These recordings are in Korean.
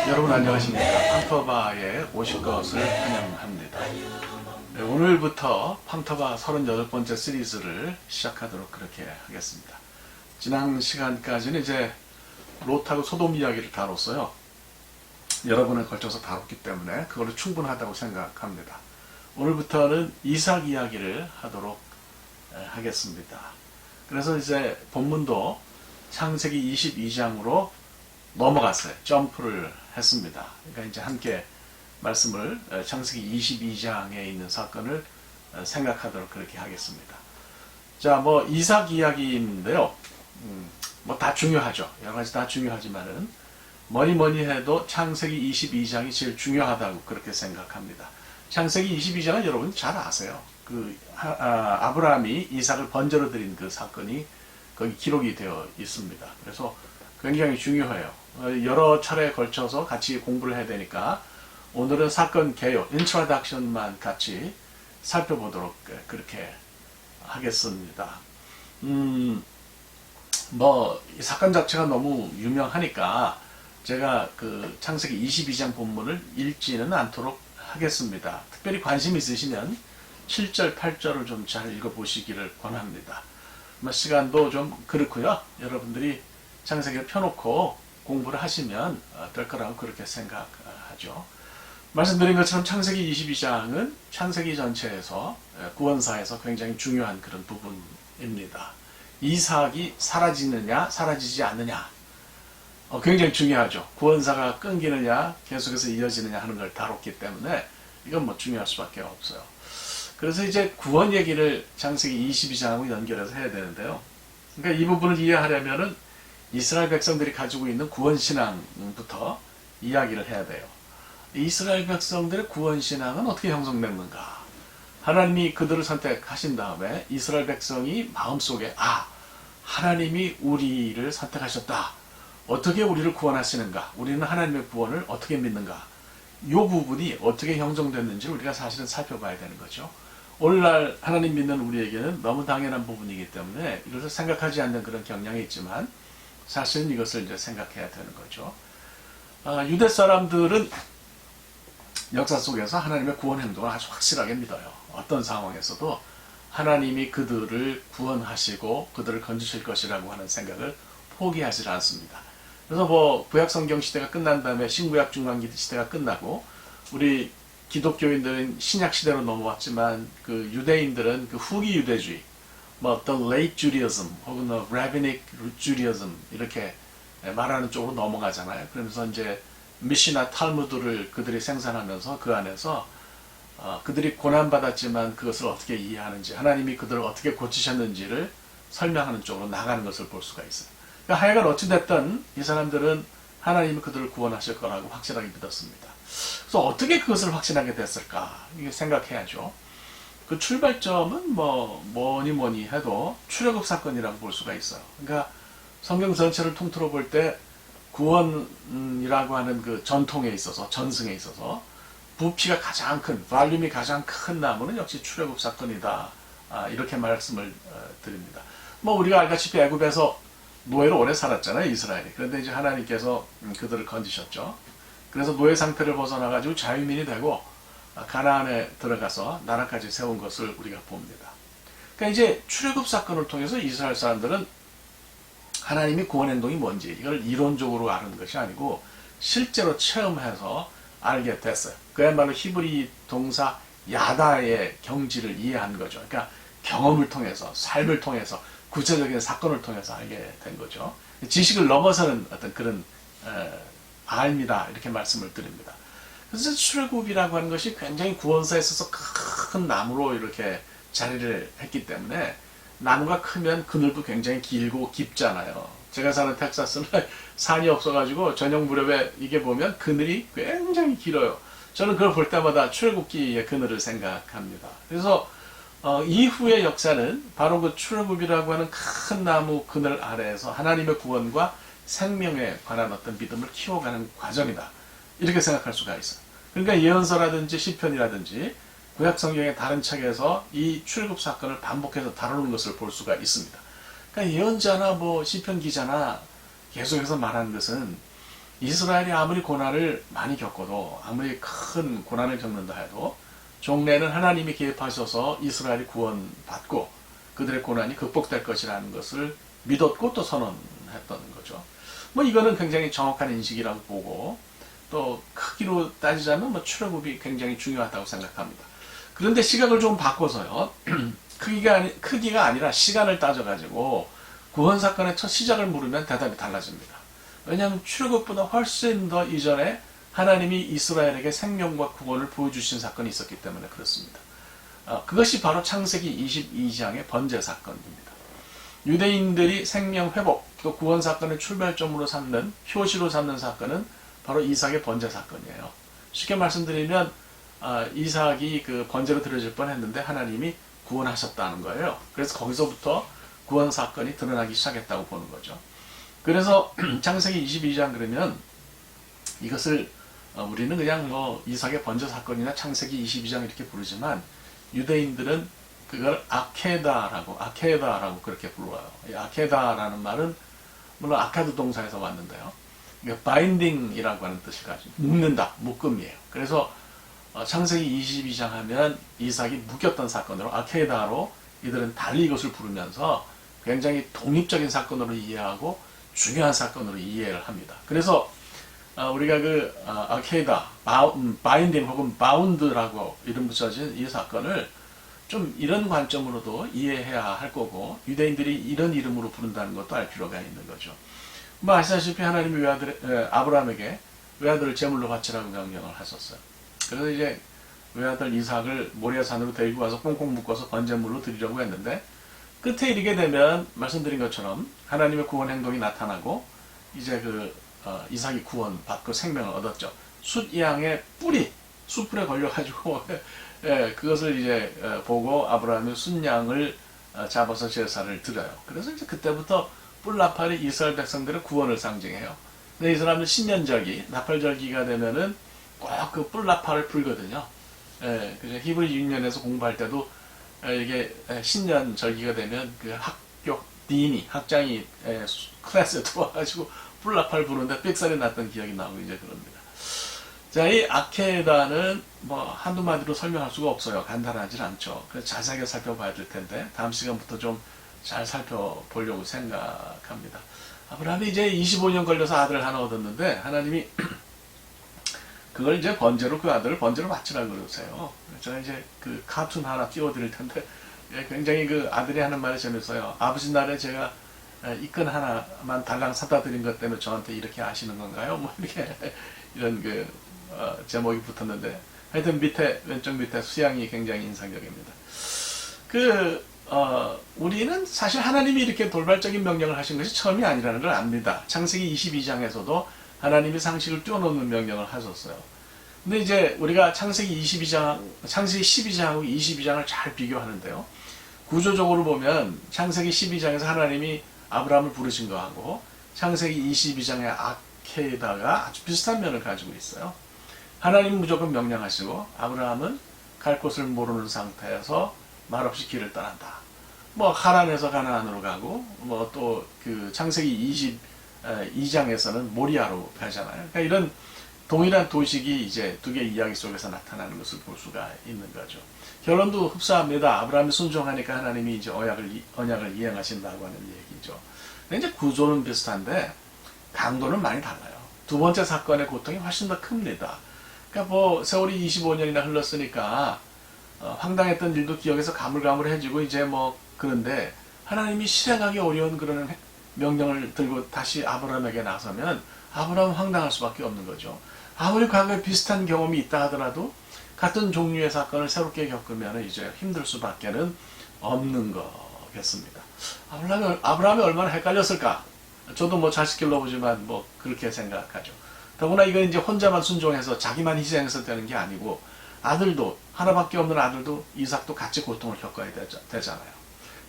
여러분 안녕하십니까. 팡터바에 오신 것을 환영합니다. 네, 오늘부터 팡터바 38번째 시리즈를 시작하도록 그렇게 하겠습니다. 지난 시간까지는 이제 롯하고 소돔 이야기를 다뤘어요. 여러 번에 걸쳐서 다뤘기 때문에 그걸로 충분하다고 생각합니다. 오늘부터는 이삭 이야기를 하도록 하겠습니다. 그래서 이제 본문도 창세기 22장으로 넘어갔어요. 점프를 했습니다. 그러니까 이제 함께 말씀을 창세기 22장에 있는 사건을 생각하도록 그렇게 하겠습니다. 자, 뭐 이삭 이야기인데요. 뭐 다 중요하죠. 여러 가지 다 중요하지만은 뭐니 해도 창세기 22장이 제일 중요하다고 그렇게 생각합니다. 창세기 22장은 여러분 잘 아세요. 아브라함이 이삭을 번제로 드린 그 사건이 거기 기록이 되어 있습니다. 그래서 굉장히 중요해요. 여러 차례에 걸쳐서 같이 공부를 해야 되니까 오늘은 사건 개요, 인트로덕션만 같이 살펴보도록 그렇게 하겠습니다. 뭐 이 사건 자체가 너무 유명하니까 제가 그 창세기 22장 본문을 읽지는 않도록 하겠습니다. 특별히 관심 있으시면 7절, 8절을 좀 잘 읽어보시기를 권합니다. 뭐 시간도 좀 그렇고요. 여러분들이 창세기를 펴놓고 공부를 하시면 될 거라고 그렇게 생각하죠. 말씀드린 것처럼 창세기 22장은 창세기 전체에서 구원사에서 굉장히 중요한 그런 부분입니다. 이삭이 사라지느냐 사라지지 않느냐 굉장히 중요하죠. 구원사가 끊기느냐 계속해서 이어지느냐 하는 걸 다뤘기 때문에 이건 뭐 중요할 수밖에 없어요. 그래서 이제 구원 얘기를 창세기 22장하고 연결해서 해야 되는데요. 그러니까 이 부분을 이해하려면은 이스라엘 백성들이 가지고 있는 구원신앙부터 이야기를 해야 돼요. 이스라엘 백성들의 구원신앙은 어떻게 형성됐는가? 하나님이 그들을 선택하신 다음에 이스라엘 백성이 마음속에 하나님이 우리를 선택하셨다. 어떻게 우리를 구원하시는가? 우리는 하나님의 구원을 어떻게 믿는가? 이 부분이 어떻게 형성됐는지 우리가 사실은 살펴봐야 되는 거죠. 오늘날 하나님 믿는 우리에게는 너무 당연한 부분이기 때문에 이것을 생각하지 않는 그런 경향이 있지만 사실은 이것을 이제 생각해야 되는 거죠. 유대 사람들은 역사 속에서 하나님의 구원 행동을 아주 확실하게 믿어요. 어떤 상황에서도 하나님이 그들을 구원하시고 그들을 건지실 것이라고 하는 생각을 포기하지 않습니다. 그래서 뭐 구약 성경 시대가 끝난 다음에 신구약 중간기 시대가 끝나고 우리 기독교인들은 신약 시대로 넘어왔지만 그 유대인들은 그 후기 유대주의, 뭐 어떤 late Judaism 혹은 rabbinic Judaism 이렇게 말하는 쪽으로 넘어가잖아요. 그러면서 이제 미시나 탈무드를 그들이 생산하면서 그 안에서 그들이 고난받았지만 그것을 어떻게 이해하는지 하나님이 그들을 어떻게 고치셨는지를 설명하는 쪽으로 나가는 것을 볼 수가 있어요. 그러니까 하여간 어찌됐든 이 사람들은 하나님이 그들을 구원하실 거라고 확실하게 믿었습니다. 그래서 어떻게 그것을 확신하게 됐을까? 이게 생각해야죠. 그 출발점은 뭐니 해도 출애굽 사건이라고 볼 수가 있어요. 그러니까 성경 전체를 통틀어 볼 때 구원이라고 하는 그 전통에 있어서 전승에 있어서 부피가 가장 큰, 발륨이 가장 큰 나무는 역시 출애굽 사건이다. 이렇게 말씀을 드립니다. 뭐 우리가 알다시피 애굽에서 노예로 오래 살았잖아요, 이스라엘이. 그런데 이제 하나님께서 그들을 건지셨죠. 그래서 노예 상태를 벗어나가지고 자유민이 되고 가나안에 들어가서 나라까지 세운 것을 우리가 봅니다. 그러니까 이제 출애굽 사건을 통해서 이스라엘 사람들은 하나님이 구원 행동이 뭔지 이걸 이론적으로 아는 것이 아니고 실제로 체험해서 알게 됐어요. 그야말로 히브리 동사 야다의 경지를 이해한 거죠. 그러니까 경험을 통해서, 삶을 통해서, 구체적인 사건을 통해서 알게 된 거죠. 지식을 넘어서는 어떤 그런 알미다 이렇게 말씀을 드립니다. 그래서 출애굽이라고 하는 것이 굉장히 구원사에 있어서 큰 나무로 이렇게 자리를 했기 때문에 나무가 크면 그늘도 굉장히 길고 깊잖아요. 제가 사는 텍사스는 산이 없어가지고 저녁 무렵에 이게 보면 그늘이 굉장히 길어요. 저는 그걸 볼 때마다 출애굽기의 그늘을 생각합니다. 그래서 이후의 역사는 바로 그 출애굽이라고 하는 큰 나무 그늘 아래에서 하나님의 구원과 생명에 관한 어떤 믿음을 키워가는 과정이다. 이렇게 생각할 수가 있어요. 그러니까 예언서라든지 시편이라든지 구약 성경의 다른 책에서 이 출애굽 사건을 반복해서 다루는 것을 볼 수가 있습니다. 그러니까 예언자나 뭐 시편 기자나 계속해서 말하는 것은 이스라엘이 아무리 고난을 많이 겪어도 아무리 큰 고난을 겪는다 해도 종래는 하나님이 개입하셔서 이스라엘이 구원받고 그들의 고난이 극복될 것이라는 것을 믿었고 또 선언했던 거죠. 뭐 이거는 굉장히 정확한 인식이라고 보고 또 크기로 따지자면 뭐 출애굽이 굉장히 중요하다고 생각합니다. 그런데 시각을 좀 바꿔서요. 크기가 아니라 시간을 따져가지고 구원 사건의 첫 시작을 물으면 대답이 달라집니다. 왜냐하면 출애굽보다 훨씬 더 이전에 하나님이 이스라엘에게 생명과 구원을 보여주신 사건이 있었기 때문에 그렇습니다. 그것이 바로 창세기 22장의 번제 사건입니다. 유대인들이 생명 회복 또 구원 사건의 출발점으로 삼는 표시로 삼는 사건은 바로 이삭의 번제 사건이에요. 쉽게 말씀드리면 이삭이 그 번제로 드려질 뻔했는데 하나님이 구원하셨다는 거예요. 그래서 거기서부터 구원 사건이 드러나기 시작했다고 보는 거죠. 그래서 창세기 22장 그러면 이것을 우리는 그냥 뭐 이삭의 번제 사건이나 창세기 22장 이렇게 부르지만 유대인들은 그걸 아케다라고 그렇게 불러요. 아케다라는 말은 물론 아카드 동사에서 왔는데요. 바인딩이라고 하는 뜻을 가지고 묶는다, 묶음이에요. 그래서 창세기 22장 하면 이삭이 묶였던 사건으로 아케다로 이들은 달리 이것을 부르면서 굉장히 독립적인 사건으로 이해하고 중요한 사건으로 이해를 합니다. 그래서 우리가 그 아케다, 바인딩 혹은 바운드라고 이름 붙여진 이 사건을 좀 이런 관점으로도 이해해야 할 거고 유대인들이 이런 이름으로 부른다는 것도 알 필요가 있는 거죠. 뭐 아시다시피 하나님이 아브라함에게 외아들을 제물로 바치라고 명령을 하셨어요. 그래서 이제 외아들 이삭을 모리아산으로 데리고 가서 꽁꽁 묶어서 번제물로 드리려고 했는데 끝에 이르게 되면 말씀드린 것처럼 하나님의 구원 행동이 나타나고 이제 이삭이 구원받고 생명을 얻었죠. 숫양의 뿔이 숯불에 걸려가지고 그것을 이제 보고 아브라함이 숫양을 잡아서 제사를 드려요. 그래서 이제 그때부터 뿔나팔이 이스라엘 백성들의 구원을 상징해요. 근데 이 사람들 신년절기, 나팔절기가 되면은 꼭 그 뿔나팔을 불거든요. 그래서 히브리 6년에서 공부할 때도 이게 신년절기가 되면 그 학교 딘이 학장이 클래스에 들어와가지고 뿔나팔 부르는데 삑살이 났던 기억이 나고 이제 그럽니다. 자, 이 아케다는 뭐 한두 마디로 설명할 수가 없어요. 간단하진 않죠. 그래서 자세하게 살펴봐야 될 텐데 다음 시간부터 좀 잘 살펴보려고 생각합니다. 아브라함이 이제 25년 걸려서 아들을 하나 얻었는데 하나님이 그걸 이제 번제로 그 아들을 번제로 바치라고 그러세요. 제가 이제 그 카툰 하나 띄워드릴 텐데 굉장히 그 아들이 하는 말이 재밌어요. 아버지 날에 제가 이끈 하나만 달랑 사다 드린 것 때문에 저한테 이렇게 하시는 건가요? 뭐 이렇게 이런 제목이 붙었는데 하여튼 왼쪽 밑에 수양이 굉장히 인상적입니다. 우리는 사실 하나님이 이렇게 돌발적인 명령을 하신 것이 처음이 아니라는 걸 압니다. 창세기 22장에서도 하나님이 상식을 뛰어넘는 명령을 하셨어요. 근데 이제 우리가 창세기 12장하고 22장을 잘 비교하는데요. 구조적으로 보면 창세기 12장에서 하나님이 아브라함을 부르신 거하고 창세기 22장의 아케다가 아주 비슷한 면을 가지고 있어요. 하나님은 무조건 명령하시고 아브라함은 갈 곳을 모르는 상태에서 말없이 길을 떠난다. 뭐 하란에서 가나안으로 가고 뭐 또 그 창세기 22장에서는 모리아로 가잖아요. 그러니까 이런 동일한 도식이 이제 두 개의 이야기 속에서 나타나는 것을 볼 수가 있는 거죠. 결론도 흡사합니다. 아브라함이 순종하니까 하나님이 이제 언약을 이행하신다고 하는 얘기죠. 근데 이제 구조는 비슷한데 강도는 많이 달라요. 두 번째 사건의 고통이 훨씬 더 큽니다. 그러니까 뭐 세월이 25년이나 흘렀으니까 황당했던 일도 기억에서 가물가물해지고 이제 뭐 그런데 하나님이 실행하기 어려운 그런 명령을 들고 다시 아브라함에게 나서면 아브라함은 황당할 수밖에 없는 거죠. 아무리 과거에 비슷한 경험이 있다 하더라도 같은 종류의 사건을 새롭게 겪으면 이제 힘들 수밖에는 없는 거겠습니다. 아브라함이 얼마나 헷갈렸을까? 저도 뭐 자식 길러보지만 뭐 그렇게 생각하죠. 더구나 이거 이제 혼자만 순종해서 자기만 희생해서 되는 게 아니고 아들도 하나밖에 없는 아들도 이삭도 같이 고통을 겪어야 되잖아요.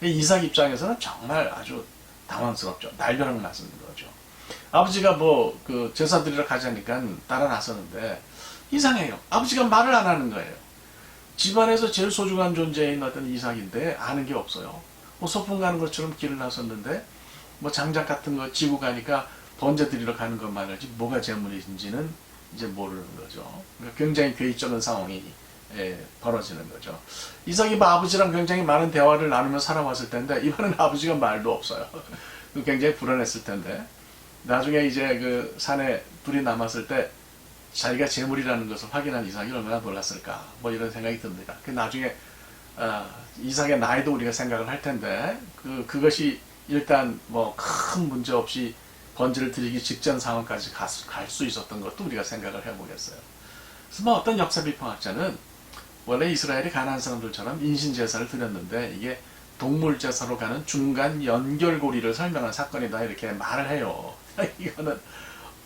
이삭 입장에서는 정말 아주 당황스럽죠. 날벼락 맞는 거죠. 아버지가 뭐 그 제사 드리러 가자니까 따라 나서는데 이상해요. 아버지가 말을 안 하는 거예요. 집안에서 제일 소중한 존재인 어떤 이삭인데 아는 게 없어요. 뭐 소풍 가는 것처럼 길을 나섰는데 뭐 장작 같은 거 지고 가니까 번제 드리러 가는 것만 알지 뭐가 재물인지는 이제 모르는 거죠. 그러니까 굉장히 괴이적인 상황이 벌어지는 거죠. 이삭이 뭐 아버지랑 굉장히 많은 대화를 나누며 살아왔을 텐데 이번엔 아버지가 말도 없어요. 굉장히 불안했을 텐데 나중에 이제 그 산에 둘이 남았을 때 자기가 재물이라는 것을 확인한 이삭이 얼마나 놀랐을까 뭐 이런 생각이 듭니다. 그 나중에 이삭의 나이도 우리가 생각을 할 텐데 그것이 일단 뭐 큰 문제 없이 번제를 드리기 직전 상황까지 갈 수 있었던 것도 우리가 생각을 해보겠어요. 그래서 뭐 어떤 역사 비평학자는 원래 이스라엘이 가나안 사람들처럼 인신 제사를 드렸는데 이게 동물 제사로 가는 중간 연결고리를 설명한 사건이다 이렇게 말을 해요. 이거는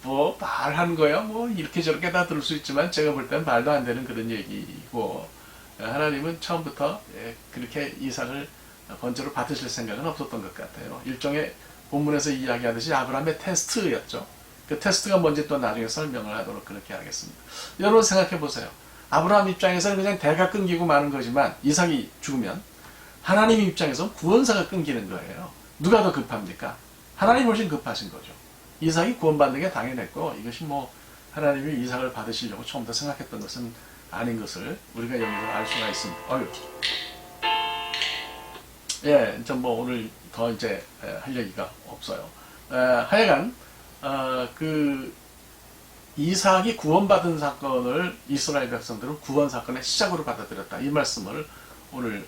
뭐 말한 거야 뭐 이렇게 저렇게 다 들을 수 있지만 제가 볼 땐 말도 안 되는 그런 얘기고 하나님은 처음부터 그렇게 이삭을 번제로 받으실 생각은 없었던 것 같아요. 일종의 본문에서 이야기하듯이 아브라함의 테스트였죠. 그 테스트가 뭔지 또 나중에 설명을 하도록 그렇게 하겠습니다. 여러분 생각해 보세요. 아브라함 입장에서는 그냥 대가 끊기고 마는 거지만 이삭이 죽으면 하나님 입장에서는 구원사가 끊기는 거예요. 누가 더 급합니까? 하나님 훨씬 급하신 거죠. 이삭이 구원받는 게 당연했고 이것이 뭐 하나님이 이삭을 받으시려고 처음부터 생각했던 것은 아닌 것을 우리가 여기서 알 수가 있습니다. 전 뭐 오늘 더 이제 할 얘기가 없어요. 하여간 그 이삭이 구원받은 사건을 이스라엘 백성들은 구원 사건의 시작으로 받아들였다. 이 말씀을 오늘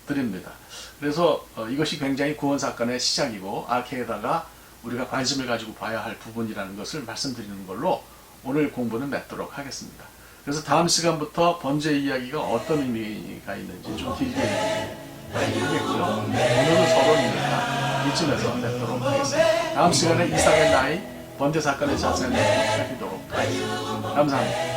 드립니다. 그래서 이것이 굉장히 구원 사건의 시작이고 아케에다가 우리가 관심을 가지고 봐야 할 부분이라는 것을 말씀드리는 걸로 오늘 공부는 맺도록 하겠습니다. 그래서 다음 시간부터 번제 이야기가 어떤 의미가 있는지 좀 길게 얘기하겠고요. 오늘은 서론이니까 이쯤에서 맺도록 하겠습니다. 다음 시간에 이삭의 나이 번제 사건의 자세를 살피도록 하겠습니다. 감사합니다.